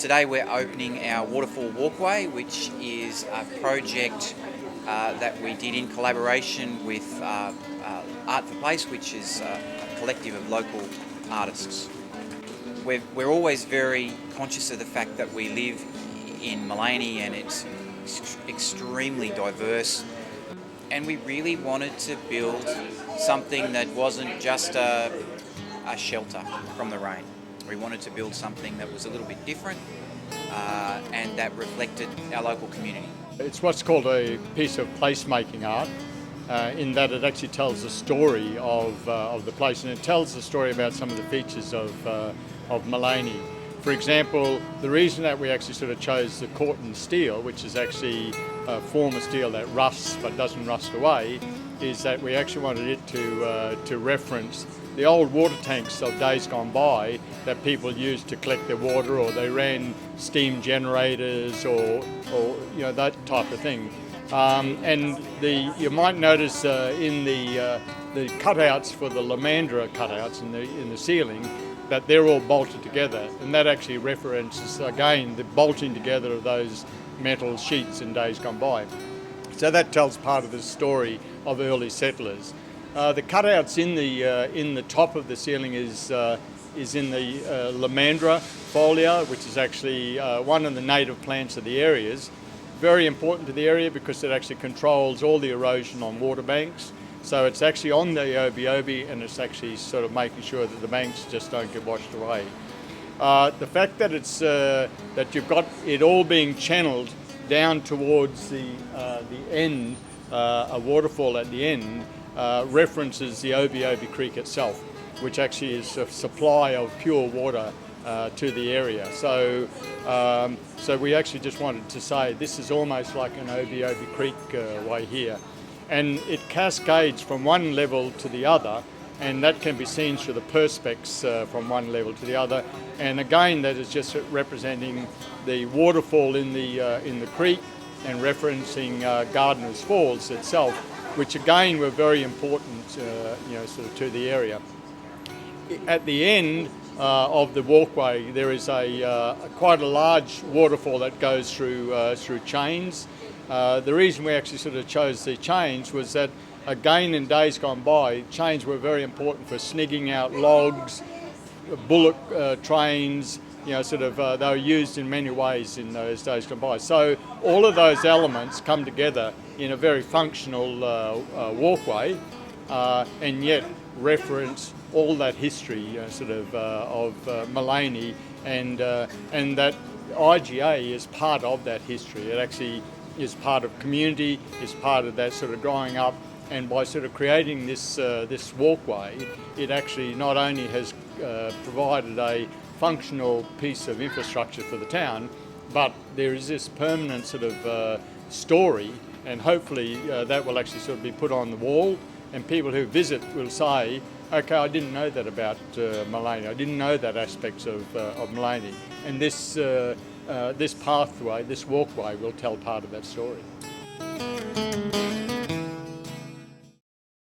Today we're opening our Waterfall Walkway, which is a project that we did in collaboration with Art for Place, which is a collective of local artists. We're always very conscious of the fact that we live in Maleny and it's extremely diverse, and we really wanted to build something that wasn't just a shelter from the rain. We wanted to build something that was a little bit different and that reflected our local community. It's what's called a piece of placemaking art, in that it actually tells the story of the place, and it tells the story about some of the features of Maleny. For example, the reason that we actually sort of chose the Corten steel, which is actually a form of steel that rusts but doesn't rust away, is that we actually wanted it to reference the old water tanks of days gone by that people used to collect their water, or they ran steam generators or that type of thing. And you might notice in the cutouts for the Lamandra cutouts in the ceiling that they're all bolted together, and that actually references again the bolting together of those metal sheets in days gone by. So that tells part of the story of early settlers. The cutouts in the top of the ceiling is in the Lamandra folia, which is actually one of the native plants of the areas. Very important to the area because it actually controls all the erosion on water banks. So it's actually on the obi, and it's actually sort of making sure that the banks just don't get washed away. The fact that it's that you've got it all being channeled down towards the end, a waterfall at the end, references the Obi Creek itself, which actually is a supply of pure water to the area. So we actually just wanted to say this is almost like an Obi Creek way here. And it cascades from one level to the other, and that can be seen through the perspex from one level to the other. And again, that is just representing the waterfall in the creek and referencing Gardener's Falls itself, which again were very important, sort of to the area. At the end of the walkway, there is quite a large waterfall that goes through chains. The reason we actually sort of chose the chains was that, again, in days gone by, chains were very important for snigging out logs, bullock trains. They were used in many ways in those days gone by. So all of those elements come together in a very functional walkway, and yet reference all that history of Maleny, and that IGA is part of that history. It actually is part of community, is part of that sort of growing up, and by sort of creating this walkway, it actually not only has provided a functional piece of infrastructure for the town, but there is this permanent sort of story, and hopefully that will actually sort of be put on the wall, and people who visit will say, okay, I didn't know that about Maleny, I didn't know that aspects of Maleny, and this pathway, this walkway will tell part of that story.